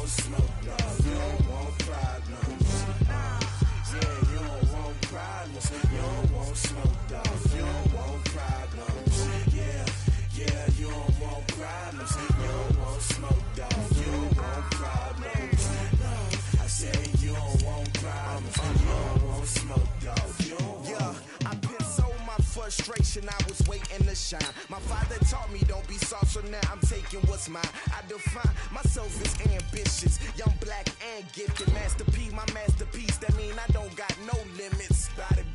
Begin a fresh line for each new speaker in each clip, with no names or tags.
smoke, dog. You don't want problems. Yeah, you don't want problems. You don't want smoke, dog. You don't want problems. Yeah, you don't want problems. You don't want smoke, dog. You don't want problems. I said you don't want problems. You don't want smoke, dog. You don't want. I put so my frustration, I was waiting to shine. My father taught me don't be soft, so now I'm taking what's mine. I define myself as ambitious, young, black, and gifted. Master P, my masterpiece. That mean I don't got no limits. Bout it,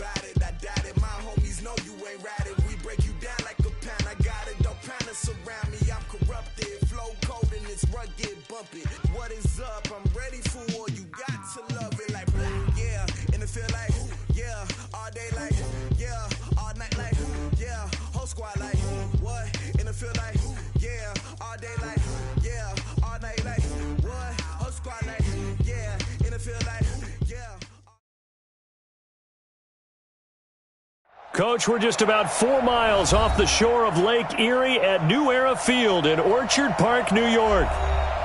I doubt it. My homies know you ain't riding. We break you down like a pound. I got it, don't pound us around me. I'm corrupted, flow cold and it's rugged, bumpy. What is up? I'm ready for war. You got to love it like yeah, and it feel like yeah, all day like yeah, all night like yeah, whole squad like what? And it feel like yeah, all day like yeah, all night like what? Whole squad like yeah, and it feel like yeah.
Coach, we're just about 4 miles off the shore of Lake Erie at New Era Field in Orchard Park, New York.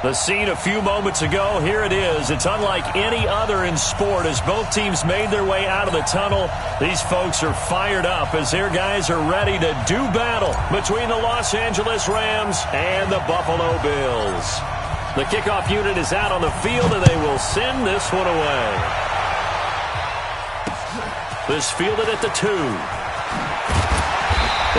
The scene a few moments ago, here it is. It's unlike any other in sport as both teams made their way out of the tunnel. These folks are fired up as their guys are ready to do battle between the Los Angeles Rams and the Buffalo Bills. The kickoff unit is out on the field, and they will send this one away. This fielded at the 2.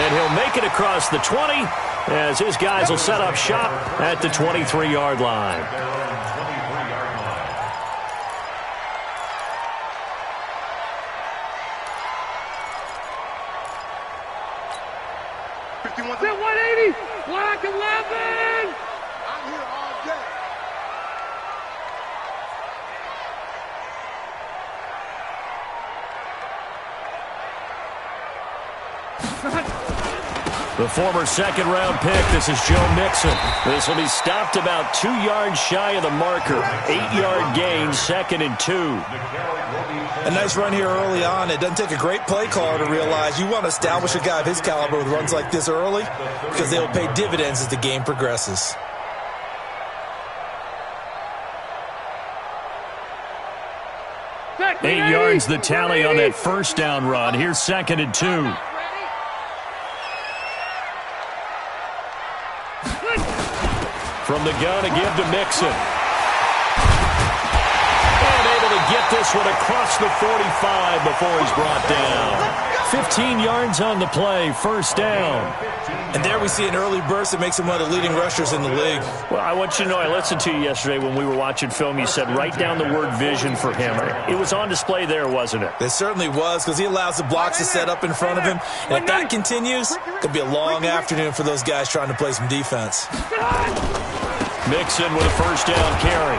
And he'll make it across the 20 as his guys will set up shop at the 23-yard line.
Set 180, block 11.
I'm here all day.
The former second-round pick, this is Joe Mixon. This will be stopped about 2 yards shy of the marker. 8-yard gain, 2nd and 2.
A nice run here early on. It doesn't take a great play caller to realize you want to establish a guy of his caliber with runs like this early because they will pay dividends as the game progresses.
Eight yards the tally on that first down run. Here's 2nd and 2. From the gun, a give to Mixon. And able to get this one across the 45 before he's brought down. 15 yards on the play, first down.
And there we see an early burst that makes him one of the leading rushers in the league.
Well, I want you to know, I listened to you yesterday when we were watching film. You said write down the word vision for him. It was on display there, wasn't it?
It certainly was, because he allows the blocks to set up in front of him. And if that continues, it could be a long afternoon for those guys trying to play some defense.
Mixon with a first down carry.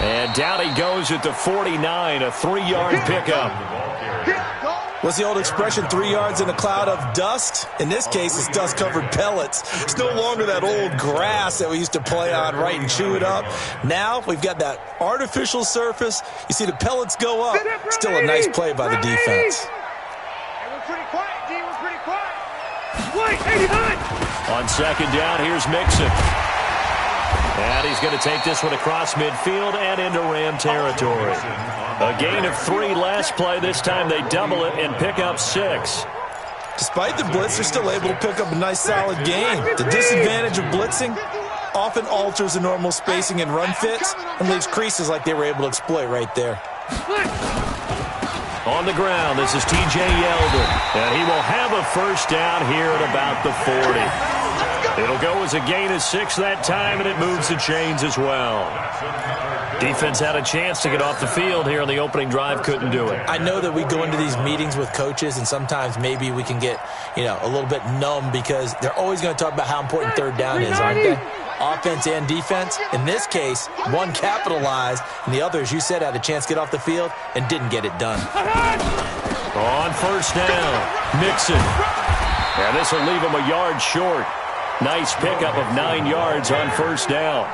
And down he goes at the 49, a 3-yard pickup.
What's the old expression, 3 yards in a cloud of dust? In this case, it's dust-covered pellets. It's no longer that old grass that we used to play on, right, and chew it up. Now we've got that artificial surface. You see the pellets go up. Still a nice play by the defense.
We're pretty quiet, D. We're pretty quiet.
Wait, 89.
On second down, here's Mixon. And he's going to take this one across midfield and into Ram territory. A gain of 3 last play. This time they double it and pick up 6.
Despite the blitz, they're still able to pick up a nice solid gain. The disadvantage of blitzing often alters the normal spacing and run fits and leaves creases like they were able to exploit right there.
On the ground, this is T.J. Yeldon. And he will have a first down here at about the 40. It'll go as a gain of 6 that time, and it moves the chains as well. Defense had a chance to get off the field here on the opening drive, couldn't do it.
I know that we go into these meetings with coaches, and sometimes maybe we can get, a little bit numb because they're always going to talk about how important third down is, aren't they? Offense and defense. In this case, one capitalized, and the other, as you said, had a chance to get off the field and didn't get it done.
On first down, Mixon. And this will leave him a yard short. Nice pickup of 9 yards on first down.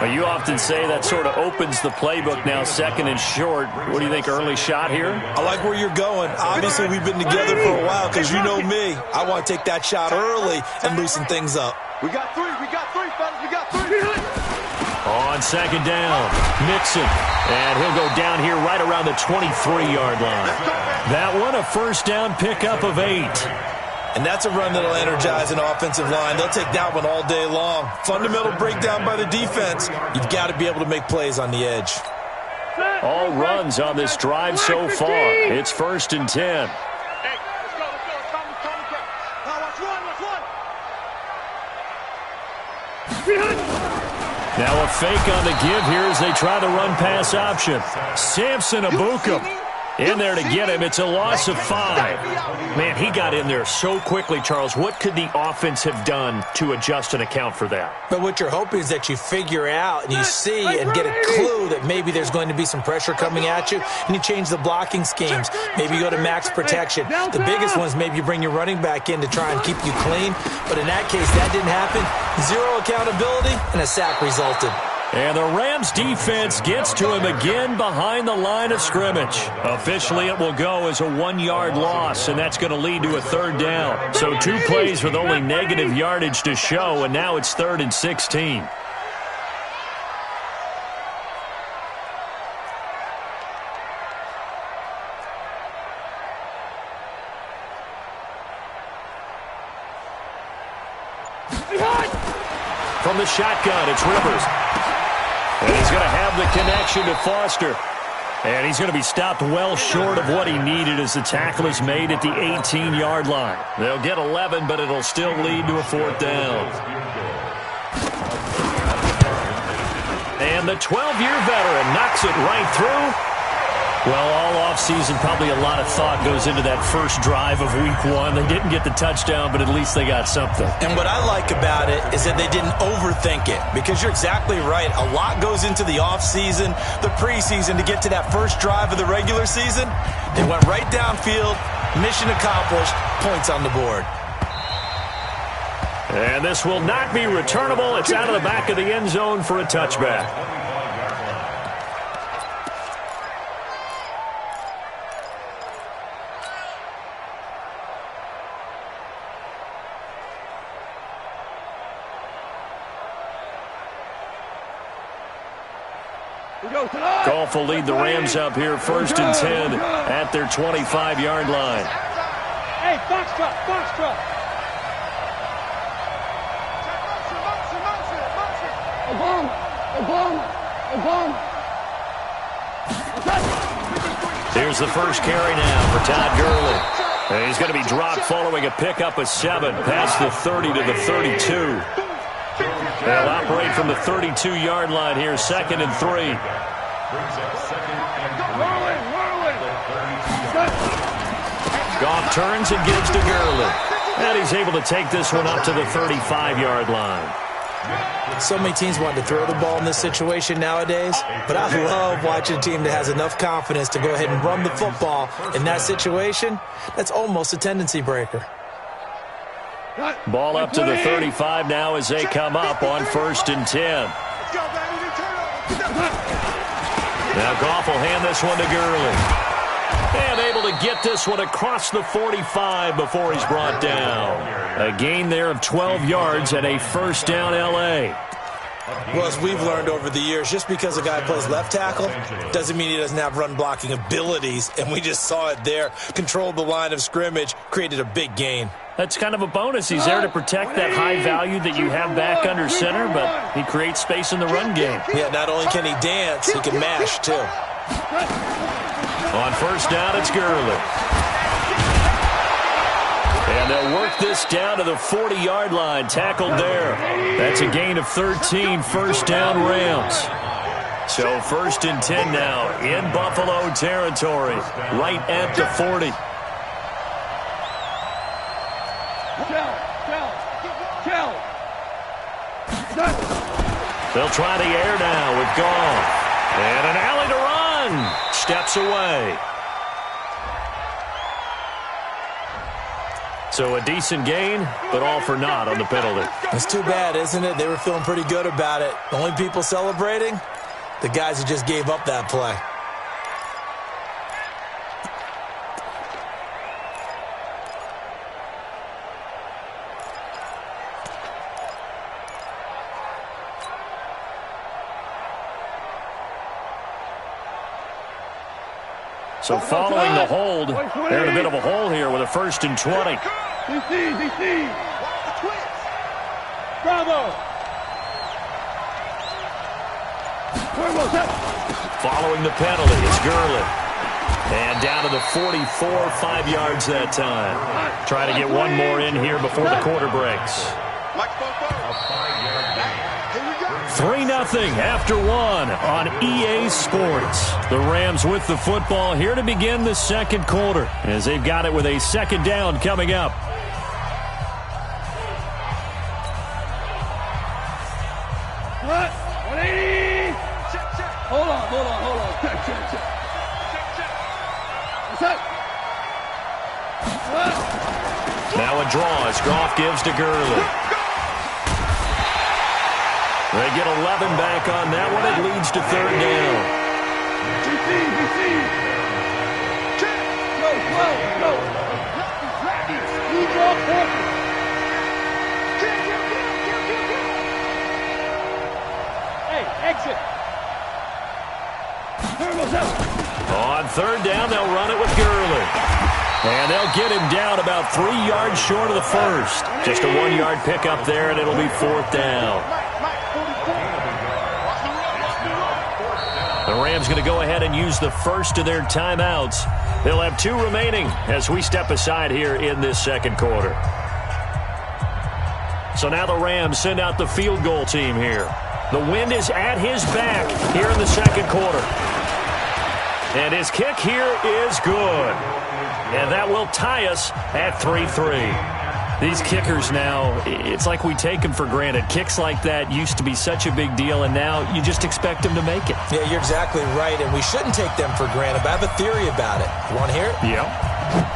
Well, you often say that sort of opens the playbook now, 2nd and short. What do you think, early shot here?
I like where you're going. Obviously, we've been together for a while because you know me. I want to take that shot early and loosen things up.
We got 3, fellas. We got 3.
On on second down. Mixon. And he'll go down here right around the 23-yard line. That one, a first down pickup of 8.
And that's a run that'll energize an offensive line. They'll take that one all day long. Fundamental breakdown by the defense. You've got to be able to make plays on the edge.
All runs on this drive so far. It's 1st and 10.
Hey, let's go. Now watch one.
Now a fake on the give here as they try the run-pass option. Samson Abukum in there to get him. It's a loss of 5. Man, he got in there so quickly, Charles. What could the offense have done to adjust and account for that?
But what you're hoping is that you figure out and you see and get a clue that maybe there's going to be some pressure coming at you, and you change the blocking schemes. Maybe you go to max protection. The biggest one is maybe you bring your running back in to try and keep you clean. But in that case, that didn't happen. 0 accountability, and a sack resulted.
And the Rams defense gets to him again behind the line of scrimmage. Officially, it will go as a 1-yard loss, and that's going to lead to a 3rd down. So 2 plays with only negative yardage to show, and now it's 3rd and 16. From the shotgun, it's Rivers. And he's going to have the connection to Foster. And he's going to be stopped well short of what he needed as the tackle is made at the 18-yard line. They'll get 11, but it'll still lead to a 4th down. And the 12-year veteran knocks it right through. Well, all offseason, probably a lot of thought goes into that first drive of Week 1. They didn't get the touchdown, but at least they got something.
And what I like about it is that they didn't overthink it, because you're exactly right. A lot goes into the offseason, the preseason, to get to that first drive of the regular season. They went right downfield, mission accomplished, points on the board.
And this will not be returnable. It's out of the back of the end zone for a touchback. Goff will lead the Rams up here 1st and 10 at their 25-yard line.
Hey, box truck.
Here's the first carry now for Todd Gurley. And he's going to be dropped following a pickup of 7 past the 30 to the 32. They'll operate from the 32-yard line here, 2nd and 3. Goff turns and gives to Gurley. And he's able to take this one up to the 35-yard line.
So many teams want to throw the ball in this situation nowadays, but I love watching a team that has enough confidence to go ahead and run the football. In that situation, that's almost a tendency breaker.
Ball up to the 35 now as they come up on 1st and 10. Now Goff will hand this one to Gurley. And able to get this one across the 45 before he's brought down. A gain there of 12 yards and a 1st down L.A.
Well, as we've learned over the years, just because a guy plays left tackle doesn't mean he doesn't have run-blocking abilities. And we just saw it there. Controlled the line of scrimmage, created a big gain.
That's kind of a bonus. He's there to protect that high value that you have back under center, but he creates space in the run game.
Yeah, not only can he dance, he can mash, too.
On 1st down, it's Gurley. And they'll work this down to the 40-yard line, tackled there. That's a gain of 13, 1st down Rams. So 1st and 10 now in Buffalo territory, right at the 40. They'll try the air now with Goff. And an alley to run. Steps away. So a decent gain, but all for naught on the penalty.
It's too bad, isn't it? They were feeling pretty good about it. The only people celebrating, the guys who just gave up that play.
So following the hold, they're in a bit of a hole here with a 1st and 20.
Bravo.
Following the penalty, it's Gurley. And down to the 44, 5 yards that time. Trying to get one more in here before the quarter breaks. 3-0 after 1 on EA Sports. The Rams with the football here to begin the second quarter as they've got it with a 2nd down coming up.
What? 180. Hold on. Check. What's up? What?
Now a draw as Goff gives to Gurley. They get 11 back on that one. It leads to 3rd down.
Go. You draw forward. Hey, exit.
On 3rd down, they'll run it with Gurley. And they'll get him down about 3 yards short of the first. Just a 1-yard pickup there, and it'll be 4th down. The Rams going to go ahead and use the first of their timeouts. They'll have 2 remaining as we step aside here in this second quarter. So now the Rams send out the field goal team here. The wind is at his back here in the second quarter. And his kick here is good. And that will tie us at 3-3. These kickers now, it's like we take them for granted. Kicks like that used to be such a big deal, and now you just expect them to make it.
Yeah, you're exactly right, and we shouldn't take them for granted, but I have a theory about it. You want to hear it?
Yeah.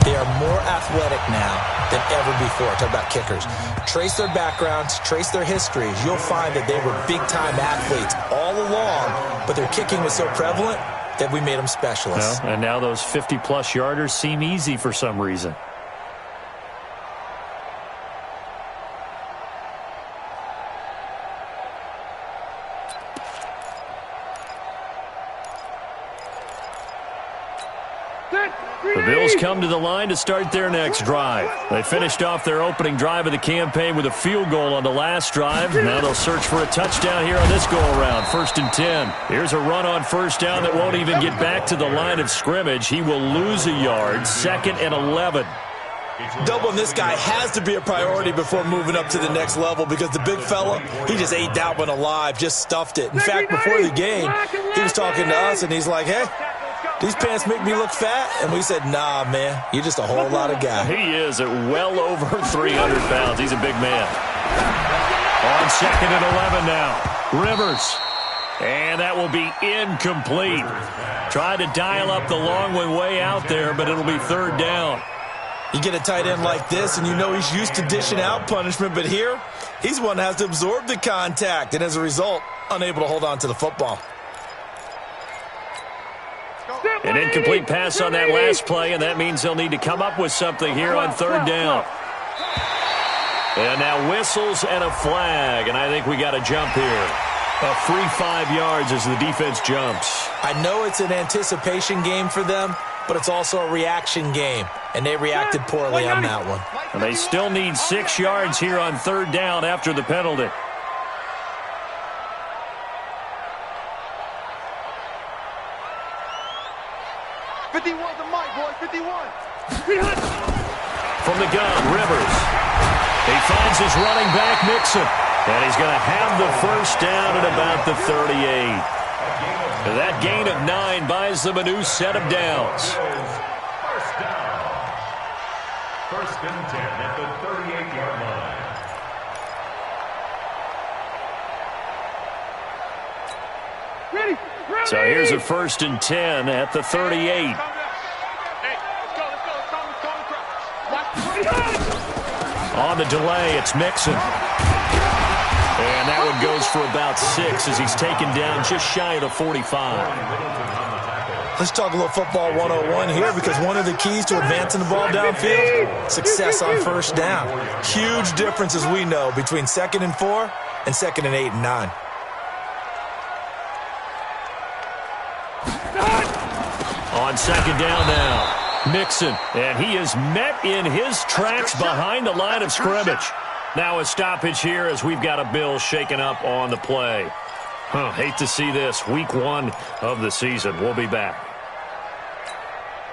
They are more athletic now than ever before. Talk about kickers. Trace their backgrounds, trace their histories. You'll find that they were big-time athletes all along, but their kicking was so prevalent that we made them specialists.
Well, and now those 50-plus yarders seem easy for some reason. The Bills come to the line to start their next drive. They finished off their opening drive of the campaign with a field goal on the last drive. Now they'll search for a touchdown here on this go-around. 1st and 10. Here's a run on 1st down that won't even get back to the line of scrimmage. He will lose a yard. 2nd and 11.
Doubling this guy has to be a priority before moving up to the next level because the big fella, he just ate that one alive, just stuffed it. In fact, before the game, he was talking to us, and he's like, hey, these pants make me look fat? And we said, nah, man, you're just a whole lot of guy.
He is at well over 300 pounds. He's a big man. On 2nd and 11 now. Rivers. And that will be incomplete. Tried to dial up the long one way out there, but it'll be 3rd down.
You get a tight end like this, and you know he's used to dishing out punishment, but here, he's one that has to absorb the contact, and as a result, unable to hold on to the football.
An incomplete pass on that last play, and that means they'll need to come up with something here on 3rd down. And now whistles and a flag, and I think we got a jump here. A free 5 yards as the defense jumps.
I know it's an anticipation game for them, but it's also a reaction game, and they reacted poorly on that one.
And they still need 6 yards here on 3rd down after the penalty. From the gun, Rivers. He finds his running back, Mixon. And he's going to have the 1st down at about the 38. That gain of 9 buys them a new set of downs.
1st down. 1st and 10 at the 38-yard line.
Ready.
So here's a 1st and 10 at the 38. On the delay, it's Mixon. And that one goes for about 6 as he's taken down just shy of the 45.
Let's talk a little football 101 here because one of the keys to advancing the ball downfield, success on 1st down. Huge difference, as we know, between 2nd and 4 and 2nd and 8 and 9.
On second down now. Mixon, and he is met in his tracks behind the line of scrimmage. Now a stoppage here as we've got a Bill shaken up on the play. Hate to see this. Week 1 of the season. We'll be back.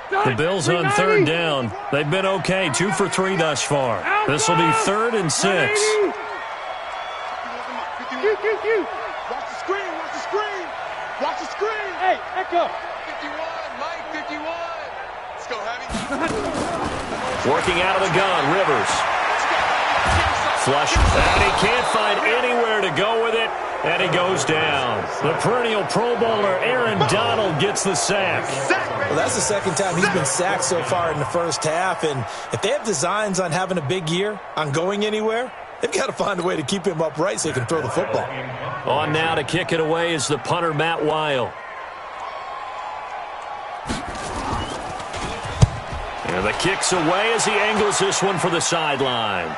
The Bills on third down. They've been okay. 2 for 3 thus far. This will be 3rd and 6.
Watch the screen, watch the screen. Watch the screen.
Hey, Echo.
51, Mike, 51. Let's go, Heavy.
Working out of the gun, Rivers. Flush, and he can't find anywhere to go with it, and he goes down. The perennial Pro Bowler Aaron Donald gets the sack.
Well, that's the second time he's been sacked so far in the first half, and if they have designs on having a big year, on going anywhere, they've got to find a way to keep him upright so he can throw the football.
On now to kick it away is the punter, Matt Weil. And the kick's away as he angles this one for the sideline.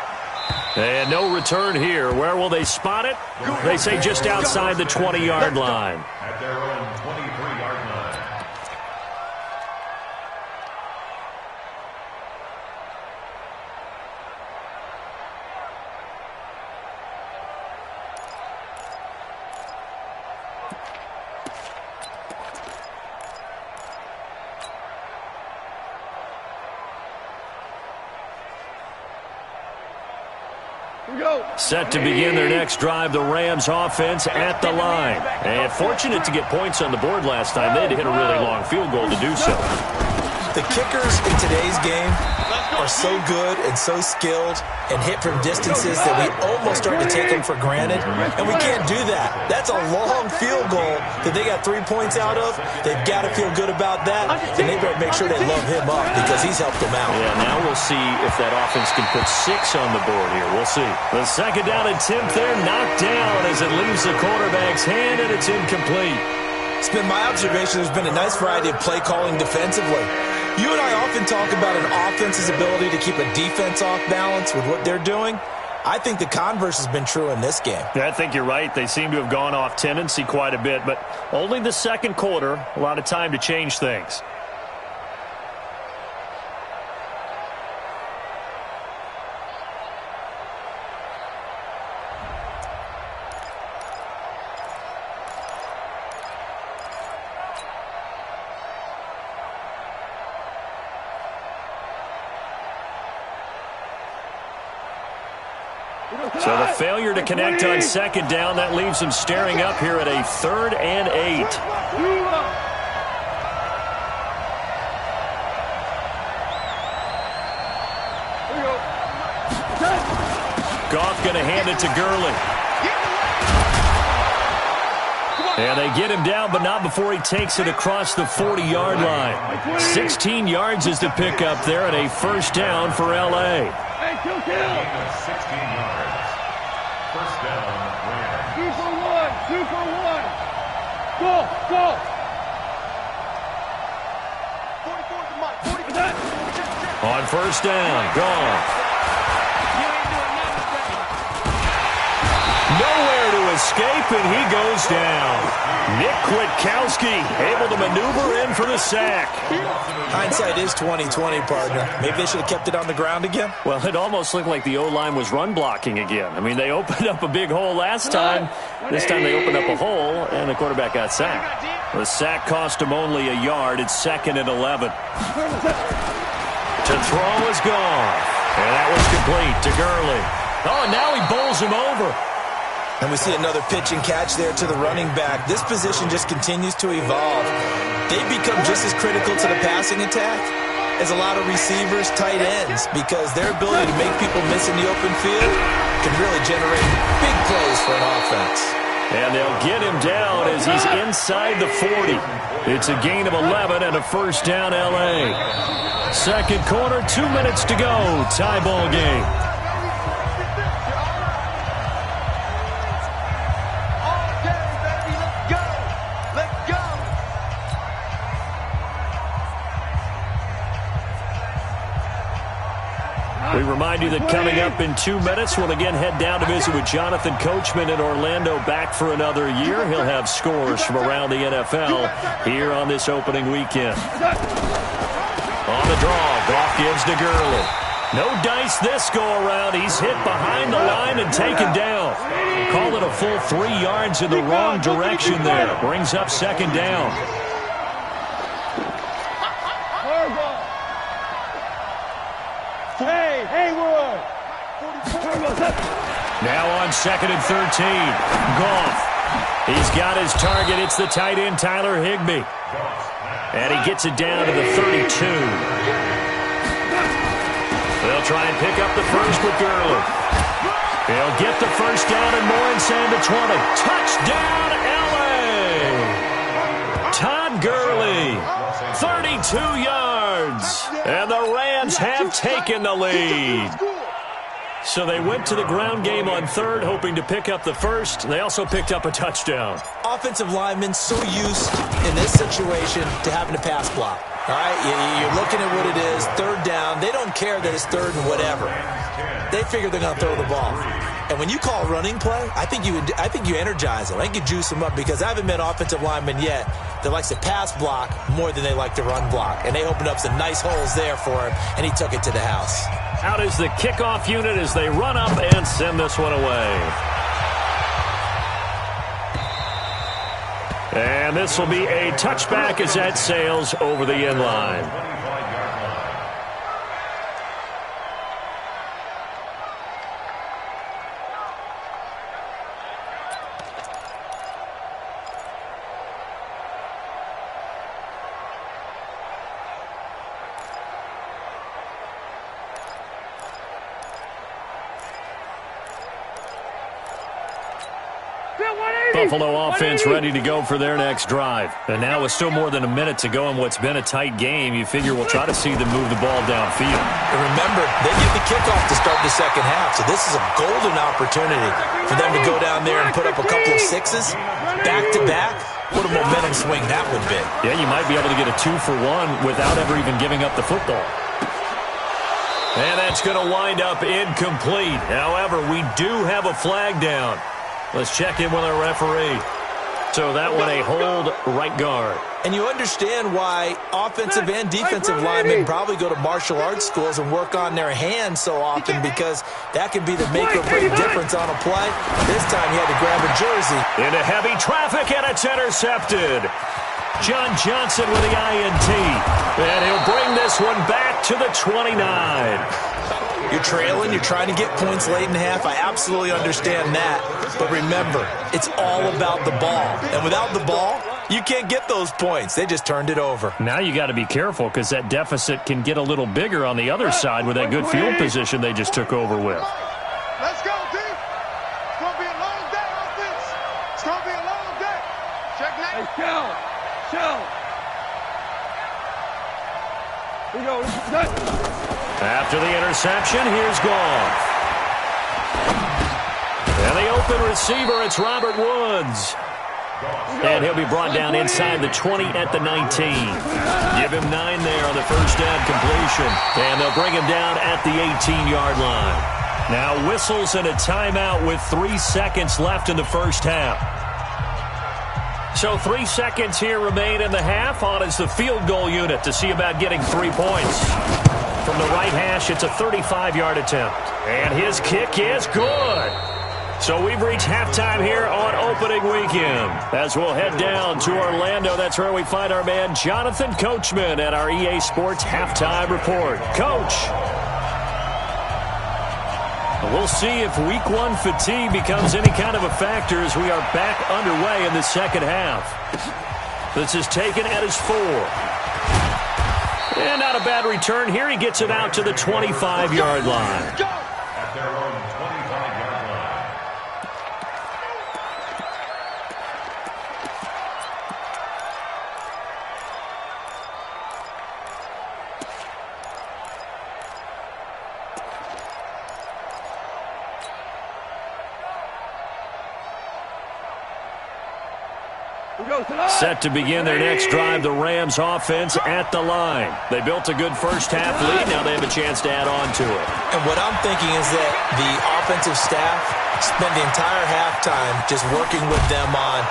And no return here. Where will they spot it? They say just outside the 20-yard line.
At their own 23-yard line.
Set to begin their next drive, the Rams offense at the line. And fortunate to get points on the board last time. They had to hit a really long field goal to do so.
The kickers in today's game are so good and so skilled and hit from distances that we almost start to take them for granted, and we can't do that. That's a long field goal that they got 3 points out of. They've got to feel good about that, and they better make sure they love him up because he's helped them out.
Yeah, now we'll see if that offense can put 6 on the board here. We'll see. The second down attempt there knocked down as it leaves the quarterback's hand, and it's incomplete.
It's been my observation there's been a nice variety of play calling defensively. You and I often talk about an offense's ability to keep a defense off balance with what they're doing. I think the converse has been true in this game.
Yeah, I think you're right. They seem to have gone off tendency quite a bit, but only the second quarter, a lot of time to change things. So the failure to connect on second down, that leaves them staring up here at a 3rd and 8. Goff going to hand it to Gurley. And they get him down, but not before he takes it across the 40-yard line. 16 yards is the pickup there, and a first down for L.A.
Gain of 16 yards. First down, Rams.
2 for 1. 2 for 1. Go, go.
44
On first down, Goff. Nowhere to escape, and he goes down. Nick Kwiatkowski able to maneuver in for the sack.
Hindsight is 20/20, partner. Maybe they should have kept it on the ground again.
Well, it almost looked like the O-line was run blocking again. I mean, they opened up a big hole last time. This time they opened up a hole, and the quarterback got sacked. The sack cost him only a yard. It's 2nd and 11. To throw is Goff. And that was complete to Gurley. Oh, now he bowls him over.
And we see another pitch and catch there to the running back. This position just continues to evolve. They've become just as critical to the passing attack as a lot of receivers, tight ends, because their ability to make people miss in the open field can really generate big plays for an offense.
And they'll get him down as he's inside the 40. It's a gain of 11 and a first down L.A. Second quarter, 2 minutes to go. Tie ball game. We remind you that coming up in 2 minutes, we'll again head down to visit with Jonathan Coachman in Orlando, back for another year. He'll have scores from around the NFL here on this opening weekend. On the draw, Goff gives to Gurley. No dice this go-around. He's hit behind the line and taken down. Call it a full 3 yards in the wrong direction there. Brings up second down.
Hey, Haywood!
Now on 2nd and 13. Goff. He's got his target. It's the tight end, Tyler Higbee. And he gets it down to the 32. They'll try and pick up the first with Gurley. He'll get the first down and more inside the 20. Touchdown, L.A. Todd Gurley, 32 yards. And the Rams have taken the lead. So they went to the ground game on third, hoping to pick up the first. They also picked up a touchdown.
Offensive linemen so used in this situation to having to pass block. All right, you're looking at what it is, third down. They don't care that it's third and whatever. They figure they're going to throw the ball. And when you call running play, I think you energize them. I think you juice them up, because I haven't met offensive linemen yet that likes to pass block more than they like to run block. And they opened up some nice holes there for him, and he took it to the house.
Out is the kickoff unit as they run up and send this one away. And this will be a touchback as that sails over the end line. Buffalo offense ready to go for their next drive. And now with still more than a minute to go in what's been a tight game, you figure we'll try to see them move the ball downfield.
And remember, they get the kickoff to start the second half, so this is a golden opportunity for them to go down there and put up a couple of sixes back-to-back. What a momentum swing that would be.
Yeah, you might be able to get a 2-for-1 without ever even giving up the football. And that's going to wind up incomplete. However, we do have a flag down. Let's check in with our referee. So that one a hold right guard.
And you understand why offensive and defensive linemen probably go to martial arts schools and work on their hands so often, because that can be the make or break difference on a play. This time he had to grab a jersey.
Into heavy traffic, and it's intercepted. John Johnson with the INT. And he'll bring this one back to the 29.
You're trailing, you're trying to get points late in half. I absolutely understand that. But remember, it's all about the ball. And without the ball, you can't get those points. They just turned it over.
Now you got to be careful, because that deficit can get a little bigger on the other side with that good field position they just took over with.
Let's go, D. It's going to be a long day, offense. It's going to be a long day. Check now.
Hey, Shell. Here we go.
After the interception, here's Goff. And the open receiver, it's Robert Woods. And he'll be brought down inside the 20 at the 19. Give him 9 there on the first down completion. And they'll bring him down at the 18-yard line. Now whistles and a timeout with 3 seconds left in the first half. So 3 seconds here remain in the half. On is the field goal unit to see about getting 3 points. From the right hash, it's a 35-yard attempt. And his kick is good. So we've reached halftime here on opening weekend. As we'll head down to Orlando, that's where we find our man Jonathan Coachman at our EA Sports Halftime Report. Coach, we'll see if Week 1 fatigue becomes any kind of a factor as we are back underway in the second half. This is taken at his 4. And not a bad return here. He gets it out to the 25-yard line.
At their own 25-yard line.
Set to begin their next drive, the Rams offense at the line. They built a good first-half lead. Now they have a chance to add on to it.
And what I'm thinking is that the offensive staff spent the entire halftime just working with them on,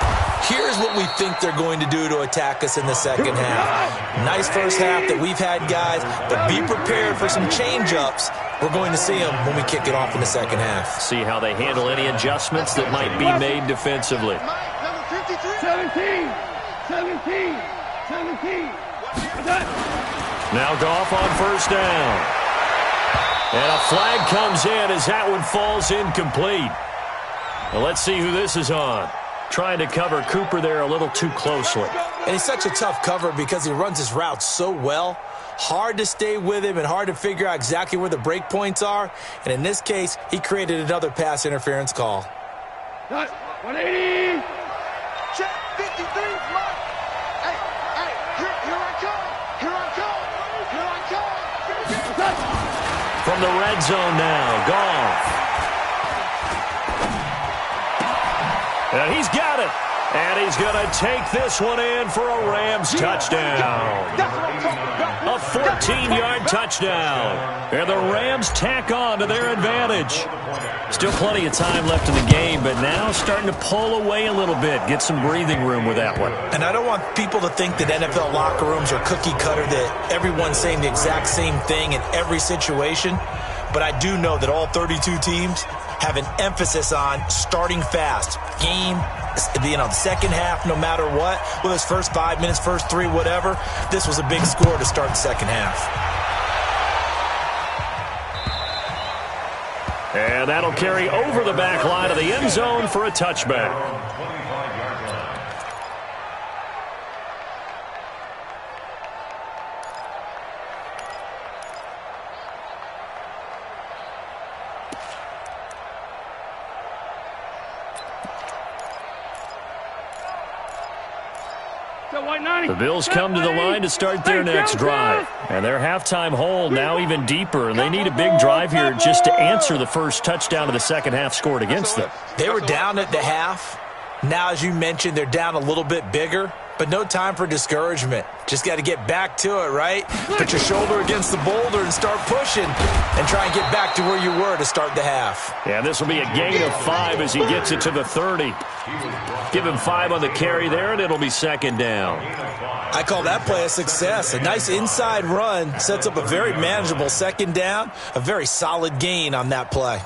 here's what we think they're going to do to attack us in the second half. Nice first half that we've had, guys, but be prepared for some change-ups. We're going to see them when we kick it off in the second half.
See how they handle any adjustments that might be made defensively.
17.
Now Goff on first down. And a flag comes in as that one falls incomplete. Well, let's see who this is on. Trying to cover Cooper there a little too closely.
And he's such a tough cover because he runs his route so well. Hard to stay with him and hard to figure out exactly where the break points are. And in this case, he created another pass interference call.
180.
Check 53, Mike. Hey, here I come. Here I come. Here I come.
From the red zone now, Goff. And he's got it. And he's going to take this one in for a Rams touchdown. A 14-yard touchdown. And the Rams tack on to their advantage. Still plenty of time left in the game, but now starting to pull away a little bit. Get some breathing room with that one.
And I don't want people to think that NFL locker rooms are cookie cutter, that everyone's saying the exact same thing in every situation. But I do know that all 32 teams have an emphasis on starting fast. Game, the second half, no matter what, whether it's first 5 minutes, first 3, whatever, this was a big score to start the second half.
And that'll carry over the back line of the end zone for a touchback. The Bills come to the line to start their next drive. And their halftime hole now even deeper. And they need a big drive here just to answer the first touchdown of the second half scored against them.
They were down at the half. Now, as you mentioned, they're down a little bit bigger. But no time for discouragement. Just got to get back to it, right? Put your shoulder against the boulder and start pushing. And try and get back to where you were to start the half.
Yeah, this will be a gain of 5 as he gets it to the 30. Give him 5 on the carry there, and it'll be second down.
I call that play a success. A nice inside run sets up a very manageable second down. A very solid gain on that play.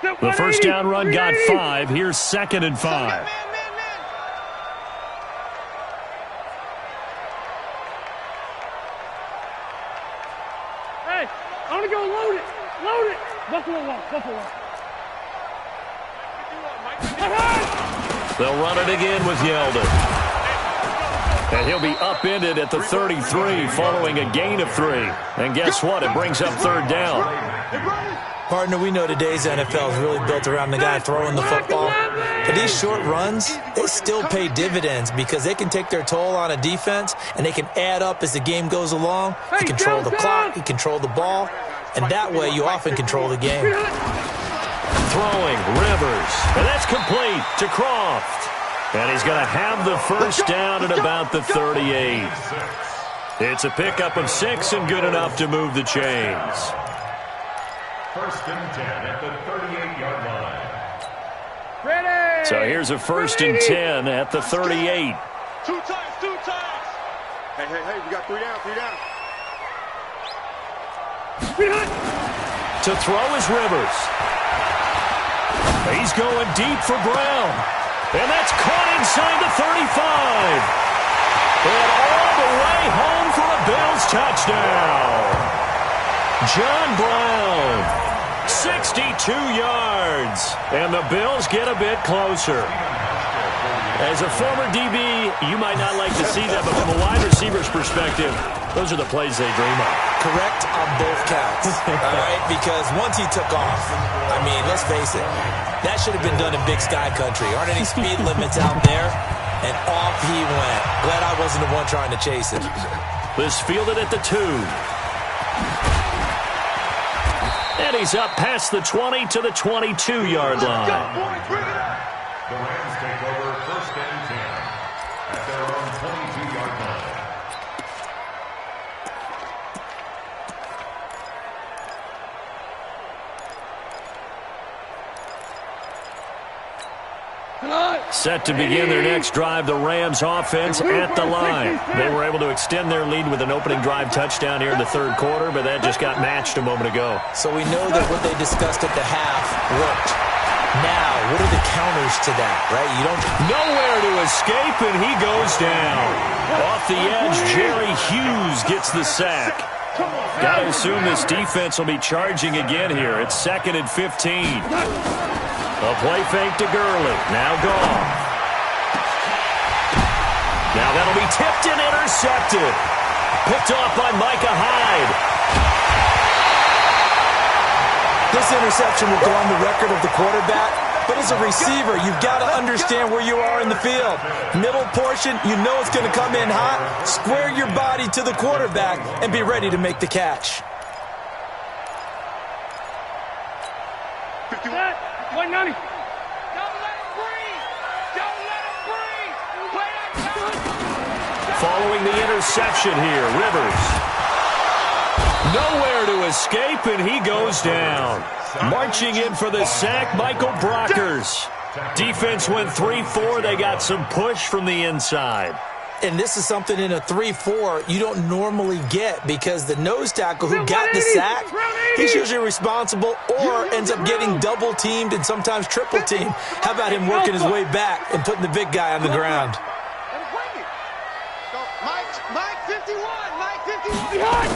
The first down run got 5. Here's second and 5.
Hey, I want to go load it. Load it. Buffalo walk. Buffalo walk.
They'll run it again with Yeldon. And he'll be upended at the 33 following a gain of 3. And guess what? It brings up third down.
Partner, we know today's NFL is really built around the guy throwing the football. But these short runs, they still pay dividends because they can take their toll on a defense and they can add up as the game goes along. You control the clock, you control the ball, and that way you often control the game.
Throwing, Rivers, and that's complete to Croft. And he's going to have the first down at about the 38. It's a pickup of 6 and good enough to move the chains.
First and 10 at the 38-yard line.
Ready.
So here's a first and 10 at the 38.
Two times. Hey, we got 3 down.
To throw is Rivers. He's going deep for Brown. And that's caught inside the 35. And all the way home for a Bills touchdown. John Brown, 62 yards. And the Bills get a bit closer. As a former DB, you might not like to see that, but from a wide receiver's perspective, those are the plays they dream of.
Correct on both counts, all right? Because once he took off, I mean, let's face it, that should have been done in Big Sky Country. Aren't any speed limits out there? And off he went. Glad I wasn't the one trying to chase it.
This fielded at the 2. And he's up past the 20 to the 22-yard line.
The Rams take over first and 10.
Set to begin their next drive, the Rams offense at the line. They were able to extend their lead with an opening drive touchdown here in the third quarter, but that just got matched a moment ago.
So we know that what they discussed at the half worked. Now, what are the counters to that, right? You don't...
Nowhere to escape, and he goes down. Off the edge, Jerry Hughes gets the sack. Got to assume this defense will be charging again here. It's 2nd and 15. A play fake to Gurley. Now gone. Now that'll be tipped and intercepted. Picked off by Micah Hyde.
This interception will go on the record of the quarterback, but as a receiver, you've got to understand where you are in the field. Middle portion, you know it's going to come in hot. Square your body to the quarterback and be ready to make the catch.
190.
Don't let him breathe. Don't let him breathe. Play that.
Following the interception here, Rivers. Nowhere to escape, and he goes down. Marching in for the sack, Michael Brockers. Defense went 3-4. They got some push from the inside.
And this is something in a 3-4 you don't normally get because the nose tackle who got the sack, he's usually responsible or ends up getting double-teamed and sometimes triple-teamed. How about him working his way back and putting the big guy on the ground?
Mike 51. Mike 51.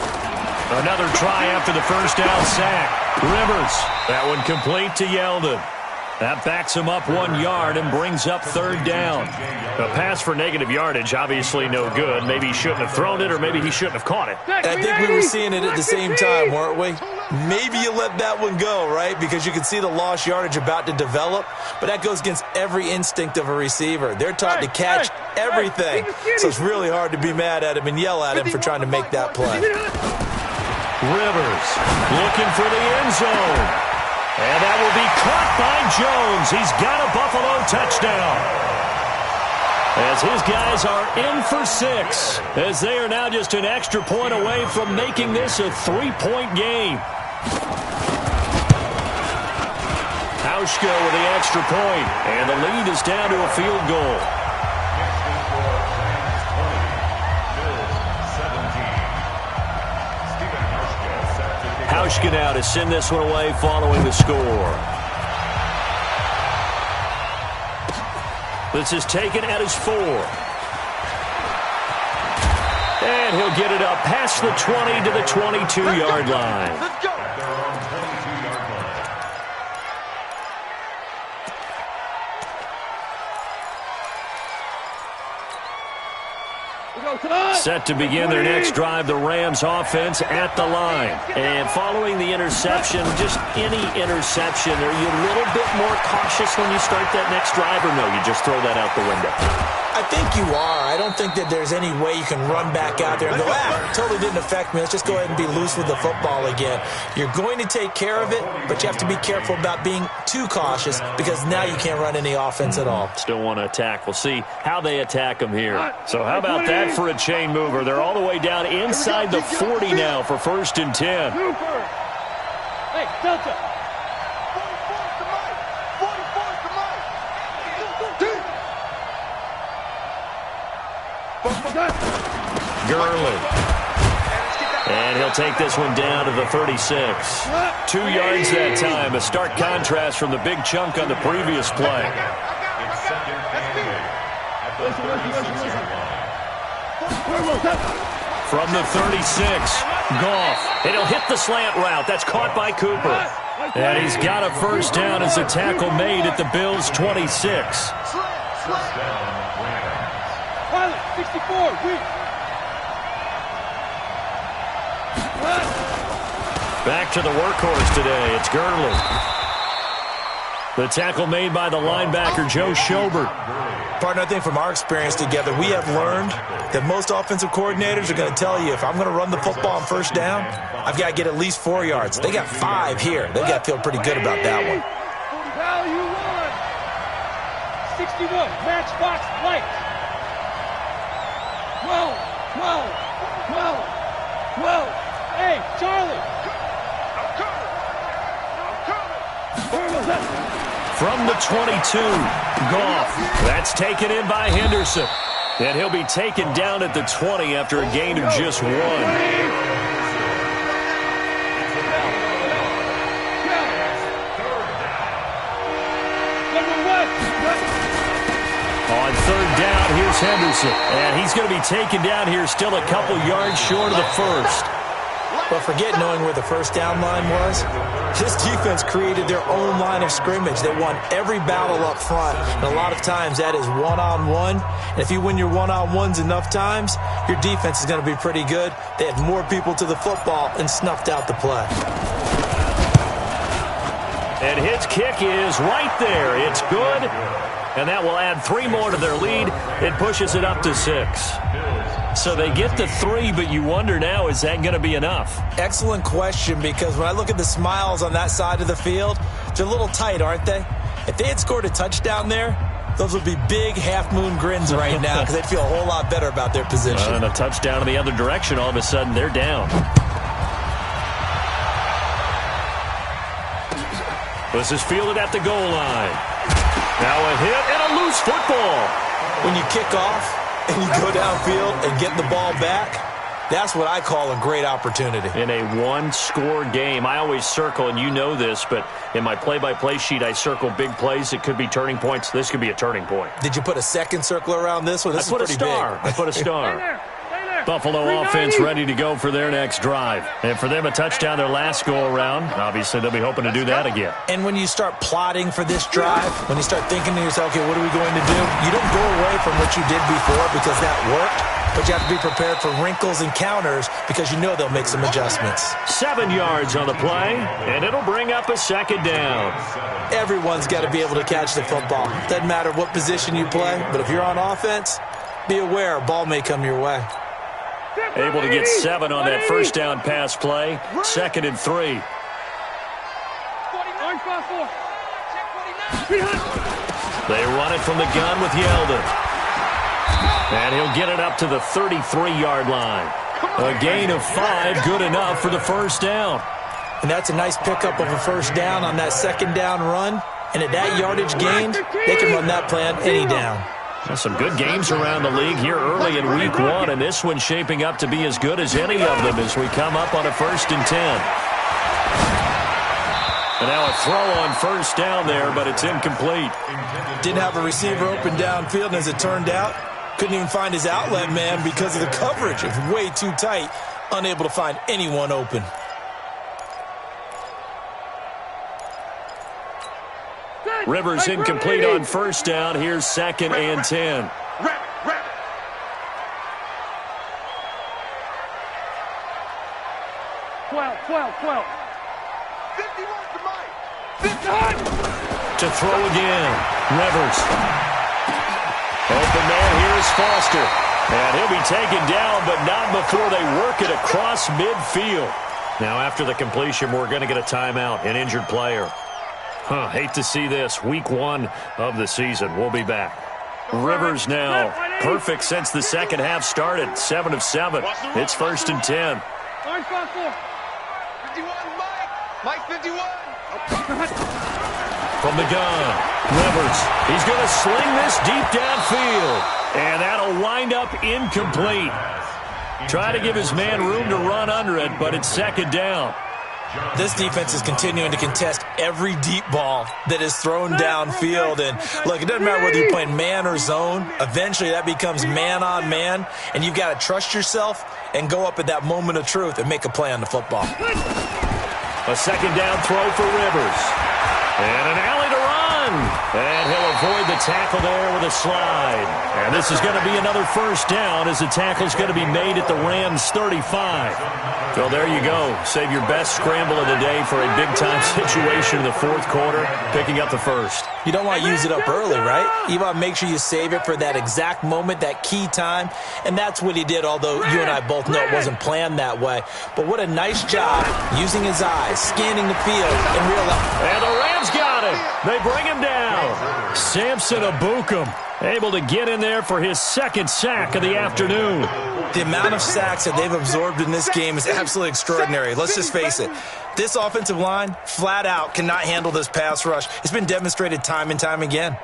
Another try after the first down sack. Rivers, that one complete to Yeldon. That backs him up 1 yard and brings up third down. A pass for negative yardage, obviously no good. Maybe he shouldn't have thrown it, or maybe he shouldn't have caught it.
I think we were seeing it at the same time, weren't we? Maybe you let that one go, right? Because you can see the lost yardage about to develop, but that goes against every instinct of a receiver. They're taught to catch everything, so it's really hard to be mad at him and yell at him for trying to make that play.
Rivers looking for the end zone. And that will be caught by Jones. He's got a Buffalo touchdown. As his guys are in for 6. As they are now just an extra point away from making this a 3-point game. Hauschka with the extra point. And the lead is down to a field goal. Hauschka now to send this one away following the score. This is taken at his 4. And he'll get it up past the 20 to the 22-yard line.
Let's go.
Set to begin their next drive, the Rams offense at the line. And following the interception, just any interception, are you a little bit more cautious when you start that next drive, or no, you just throw that out the window?
I think you are. I don't think that there's any way you can run back out there and go, totally didn't affect me. Let's just go ahead and be loose with the football again. You're going to take care of it, but you have to be careful about being too cautious because now you can't run any offense at all.
Still want to attack. We'll see how they attack them here. So how about that for a chain mover? They're all the way down inside the 40 now for 1st and 10.
Hey, Delta.
44 to Mike.
Gurley. And he'll take this one down to the 36. 2 yards that time. A stark contrast from the big chunk on the previous play. From the 36, Goff. And he'll hit the slant route. That's caught by Cooper. And he's got a first down as a tackle made at the Bills' 26.
Pilot, 64, weak.
Back to the workhorse today. It's Gurley. The tackle made by the linebacker, Joe Schobert.
Partner, I think from our experience together, we have learned that most offensive coordinators are going to tell you, if I'm going to run the football on first down, I've got to get at least 4 yards. They got 5 here. They got to feel pretty good about that one.
Value 1. 61, matchbox light. 12, 12, 12, 12. Hey, Charlie.
from the 22. Goff. That's taken in by Henderson. And he'll be taken down at the 20 after a gain of just 1. On third down, here's Henderson. And he's going to be taken down here still a couple yards short of the first.
But forget knowing where the first down line was. This defense created their own line of scrimmage. They won every battle up front. And a lot of times that is one-on-one. And if you win your one-on-ones enough times, your defense is going to be pretty good. They had more people to the football and snuffed out the play.
And his kick is right there. It's good. And that will add 3 more to their lead. It pushes it up to 6. So they get to 3, but you wonder now, is that going to be enough?
Excellent question, because when I look at the smiles on that side of the field, they're a little tight, aren't they? If they had scored a touchdown there, those would be big half-moon grins right now because they'd feel a whole lot better about their position.
And a touchdown in the other direction, all of a sudden they're down. This is fielded at the goal line. Now a hit and a loose football.
When you kick off and you go downfield and get the ball back, that's what I call a great opportunity.
In a one-score game, I always circle, and you know this, but in my play-by-play sheet, I circle big plays. It could be turning points. This could be a turning point.
Did you put a second circle around this one? This is pretty big.
I put a star. Buffalo offense ready to go for their next drive. And for them, a touchdown their last go-around. Obviously, they'll be hoping to do that again.
And when you start plotting for this drive, when you start thinking to yourself, okay, what are we going to do? You don't go away from what you did before because that worked, but you have to be prepared for wrinkles and counters because you know they'll make some adjustments.
7 yards on the play, and it'll bring up a second down.
Everyone's got to be able to catch the football. Doesn't matter what position you play, but if you're on offense, be aware a ball may come your way.
Able to get 7 on that first down pass play. 2nd and 3. They run it from the gun with Yeldon. And he'll get it up to the 33-yard line. A gain of 5, good enough for the first down.
And that's a nice pickup of a first down on that second down run. And at that yardage gained, they can run that play on any down.
Some good games around the league here early in week 1, and this one's shaping up to be as good as any of them as we come up on a 1st and 10. And now a throw on first down there, but it's incomplete.
Didn't have a receiver open downfield, and as it turned out, couldn't even find his outlet man because of the coverage. It was way too tight, unable to find anyone open.
Rivers incomplete on first down. Here's 2nd and 10.
12.
51 to Mike.
51.
To throw again. Rivers. Open man, here's Foster. And he'll be taken down, but not before they work it across midfield. Now after the completion, we're going to get a timeout, an injured player. Hate to see this. Week 1 of the season. We'll be back. Rivers now perfect since the second half started. 7 of 7. It's 1st and 10.
51, Mike 51.
From the gun, Rivers. He's going to sling this deep downfield. And that'll wind up incomplete. Try to give his man room to run under it, but it's 2nd down.
This defense is continuing to contest every deep ball that is thrown downfield. And, look, it doesn't matter whether you're playing man or zone. Eventually that becomes man-on-man, and you've got to trust yourself and go up at that moment of truth and make a play on the football.
A 2nd down throw for Rivers. And an alley to run. And he'll avoid the tackle there with a slide. And this is going to be another first down as the tackle's going to be made at the Rams' 35. So there you go. Save your best scramble of the day for a big-time situation in the 4th quarter, picking up the first.
You don't want to use it up early, right? You want to make sure you save it for that exact moment, that key time. And that's what he did, although you and I both know it wasn't planned that way. But what a nice job using his eyes, scanning the field, and realizing.
And the Rams got got him. They bring him down. Samson Abukum able to get in there for his second sack of the afternoon.
The amount of sacks that they've absorbed in this game is absolutely extraordinary. Let's just face it. This offensive line, flat out, cannot handle this pass rush. It's been demonstrated time and time again.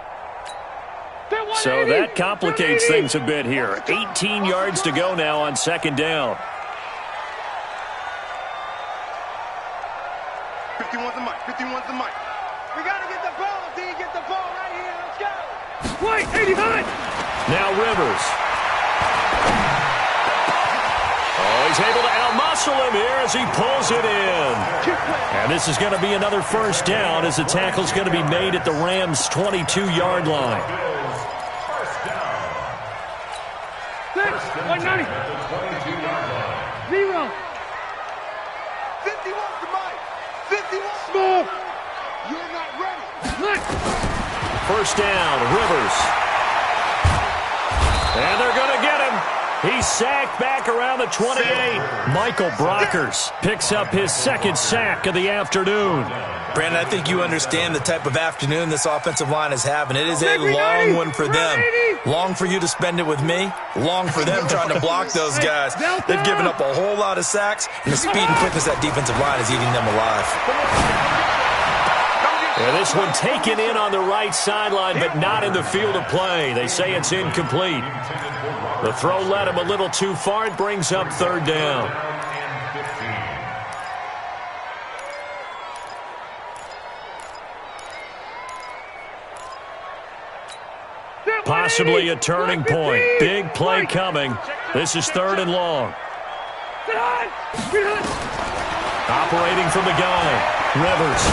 So that complicates things a bit here. 18 yards to go now on second down.
51's the mic. 51's the mic. We got to get the ball, D. Get the ball right here. Let's go.
Wait, 89.
Now Rivers. Oh, he's able to outmuscle him here as he pulls it in. And this is going to be another first down as the tackle's going to be made at the Rams' 22-yard line.
Six, 190. 0.
51's the mic. 51.
Small.
You're not ready.
Look.
First down, Rivers. And they're going to get him. He's sacked back around the 28. Michael Brockers picks up his second sack of the afternoon.
Brandon, I think you understand the type of afternoon this offensive line is having. It is a long one for them. Long for you to spend it with me. Long for them trying to block those guys. They've given up a whole lot of sacks, and the speed and quickness of that defensive line is eating them alive.
Yeah, this one taken in on the right sideline, but not in the field of play. They say it's incomplete. The throw led him a little too far. It brings up third down. Possibly a turning point. Big play coming. This is third and long. Operating from the gun. Rivers.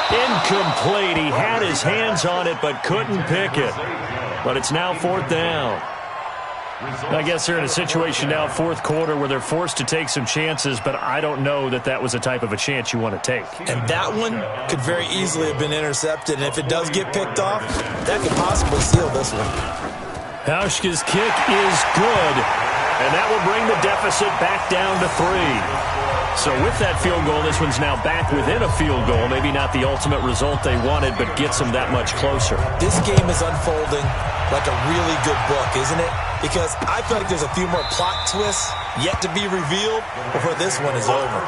Incomplete. He had his hands on it but couldn't pick it. But it's now fourth down. I guess they're in a situation now, fourth quarter, where they're forced to take some chances, but I don't know that that was the type of a chance you want to take.
And that one could very easily have been intercepted, and if it does get picked off, that could possibly seal this one.
Hauschka's kick is good, and that will bring the deficit back down to 3. So with that field goal, this one's now back within a field goal. Maybe not the ultimate result they wanted, but gets them that much closer.
This game is unfolding like a really good book, isn't it? Because I feel like there's a few more plot twists yet to be revealed before this one is over.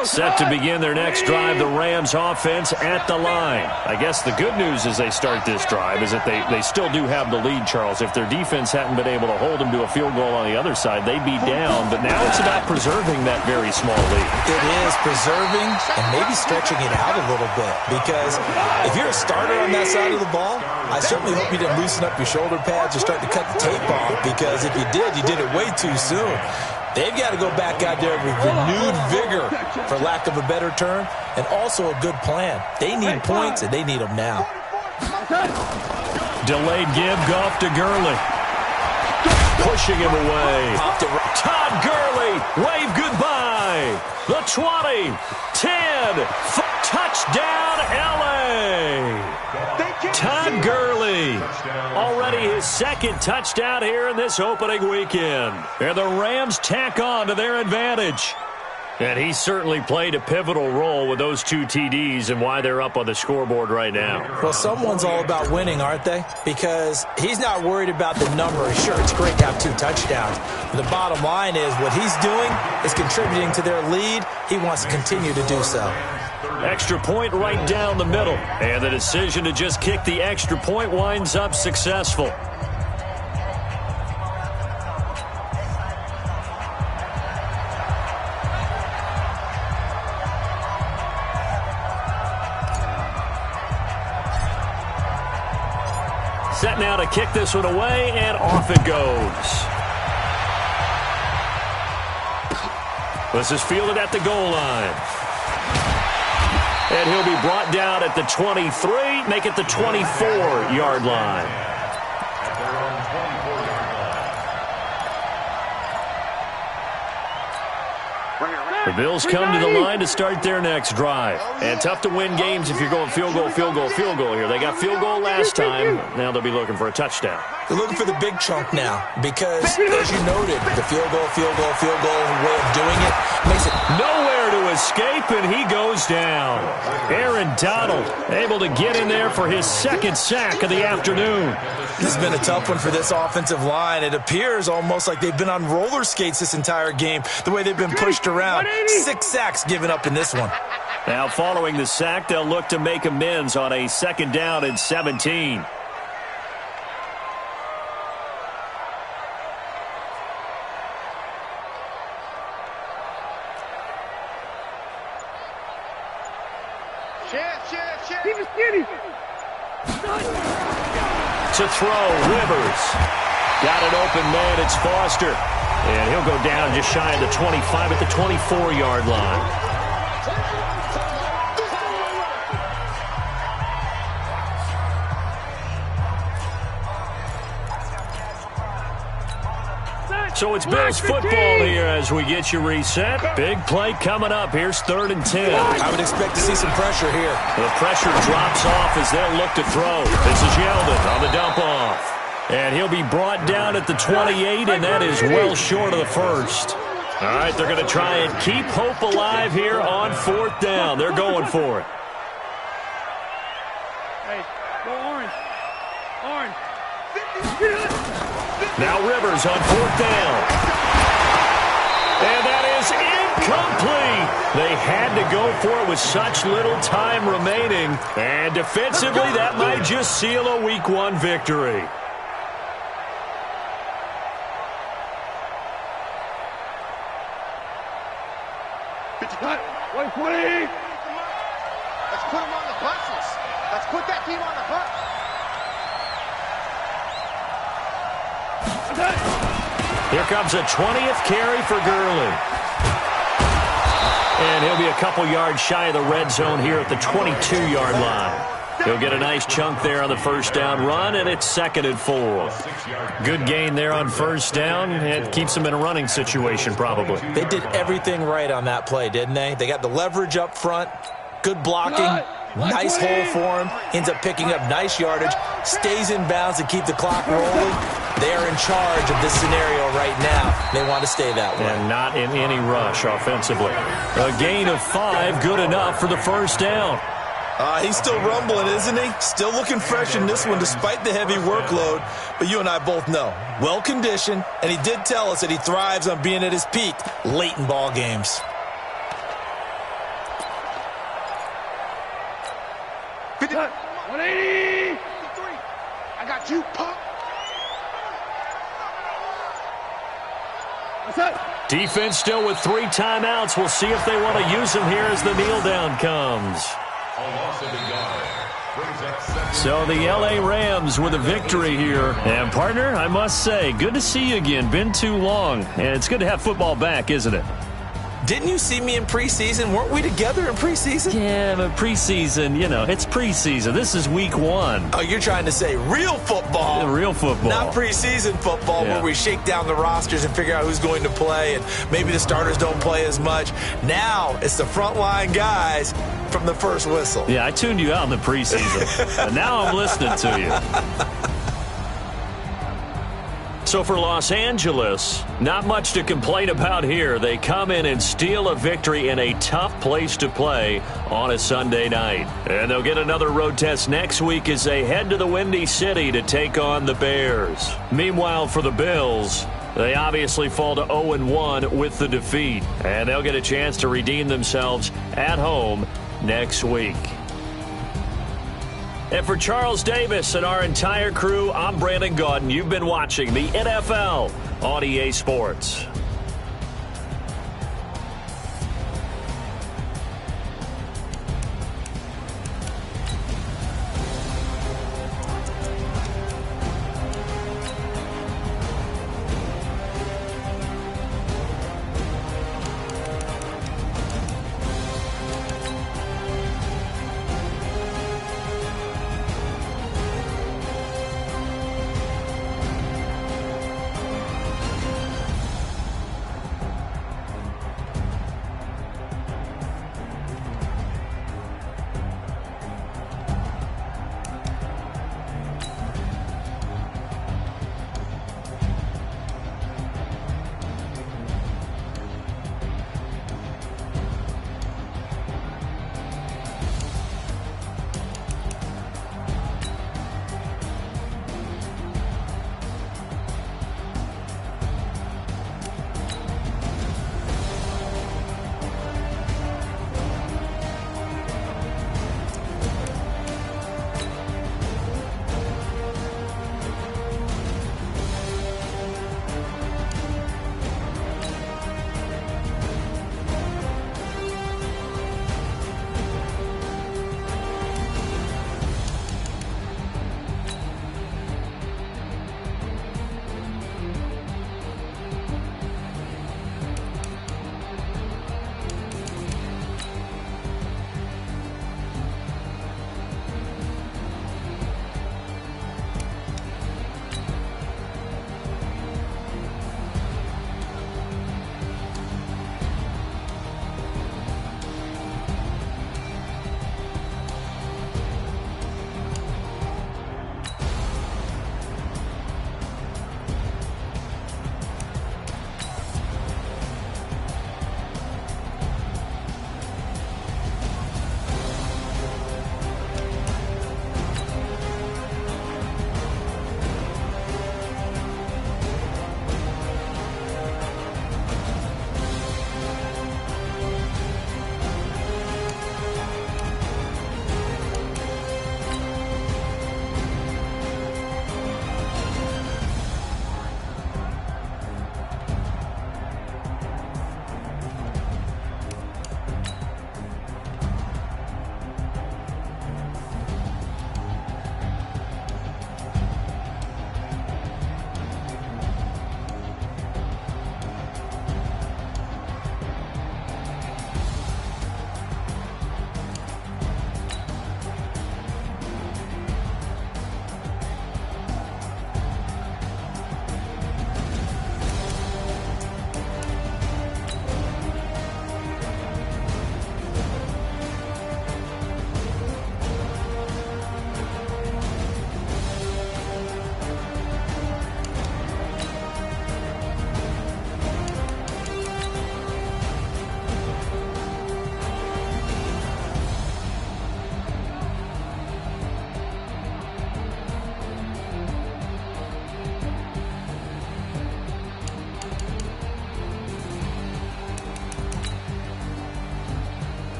Set to begin their next drive, the Rams offense at the line. I guess the good news as they start this drive is that they still do have the lead, Charles. If their defense hadn't been able to hold them to a field goal on the other side, they'd be down. But now it's about preserving that very small lead.
It is preserving and maybe stretching it out a little bit. Because if you're a starter on that side of the ball, I certainly hope you didn't loosen up your shoulder pads or start to cut the tape off. Because if you did it way too soon. They've got to go back out there with renewed vigor, for lack of a better term, and also a good plan. They need points, and they need them now.
Delayed give, Goff to Gurley. Pushing him away. Todd Gurley, wave goodbye. The 20, 10, touchdown, L.A. Todd Gurley, already his second touchdown here in this opening weekend. And the Rams tack on to their advantage. And he certainly played a pivotal role with those 2 TDs and why they're up on the scoreboard right now.
Well, someone's all about winning, aren't they? Because he's not worried about the number. Sure, it's great to have 2 touchdowns. But the bottom line is what he's doing is contributing to their lead. He wants to continue to do so.
Extra point right down the middle. And the decision to just kick the extra point winds up successful. Set now to kick this one away, and off it goes. This is fielded at the goal line. And he'll be brought down at the 23, make it the 24-yard line. The Bills come to the line to start their next drive. And tough to win games if you're going field goal, field goal, field goal here. They got field goal last time. Now they'll be looking for a touchdown.
They're looking for the big chunk now because, as you noted, the field goal way of doing it makes it
nowhere to escape, and he goes down. Aaron Donald able to get in there for his second sack of the afternoon.
This has been a tough one for this offensive line. It appears almost like they've been on roller skates this entire game, the way they've been pushed around. 6 sacks given up in this one.
Now, following the sack, they'll look to make amends on a 2nd down and 17.
Keep it skinny.
To throw, Rivers. Got an open man, it's Foster. And he'll go down just shy of the 25 at the 24-yard line. So it's Bills football here as we get you reset. Big play coming up. Here's 3rd and 10.
I would expect to see some pressure here.
The pressure drops off as they'll look to throw. This is Yeldon on the dump off. And he'll be brought down at the 28, and that is well short of the first. All right, they're going to try and keep hope alive here on 4th down. They're going for it.
Hey, go orange. Orange.
Now Rivers on 4th down. And that is incomplete. They had to go for it with such little time remaining. And defensively, that might just seal a Week 1 victory.
Wait, 20.
Let's put them on the buses. Let's put that team on the bus.
Here comes a 20th carry for Gurley. And he'll be a couple yards shy of the red zone here at the 22-yard line. He'll get a nice chunk there on the 1st down run, and it's 2nd and 4. Good gain there on 1st down. It keeps them in a running situation probably.
They did everything right on that play, didn't they? They got the leverage up front, good blocking, nice hole for him, ends up picking up nice yardage, stays in bounds to keep the clock rolling. They are in charge of this scenario right now. They want to stay that way.
And not in any rush offensively. A gain of 5, good enough for the 1st down.
He's still rumbling, isn't he? Still looking fresh in this one despite the heavy workload. But you and I both know, well-conditioned, and he did tell us that he thrives on being at his peak late in ball games.
Cut. 180.
I got you, punk.
What's up?
Defense still with 3 timeouts. We'll see if they want to use them here as the kneel down comes. So the LA Rams with a victory here. And partner, I must say, good to see you again. Been too long. And it's good to have football back, isn't it?
Didn't you see me in preseason? Weren't we together in preseason?
Yeah, but preseason, you know, it's preseason. This is Week 1.
Oh, you're trying to say real football.
Real football.
Not preseason football where we shake down the rosters and figure out who's going to play, and maybe the starters don't play as much. Now it's the frontline guys from the first whistle.
Yeah, I tuned you out in the preseason. And now I'm listening to you. So for Los Angeles, not much to complain about here. They come in and steal a victory in a tough place to play on a Sunday night. And they'll get another road test next week as they head to the Windy City to take on the Bears. Meanwhile, for the Bills, they obviously fall to 0-1 with the defeat. And they'll get a chance to redeem themselves at home next week. And for Charles Davis and our entire crew, I'm Brandon Gaudin. You've been watching the NFL on EA Sports.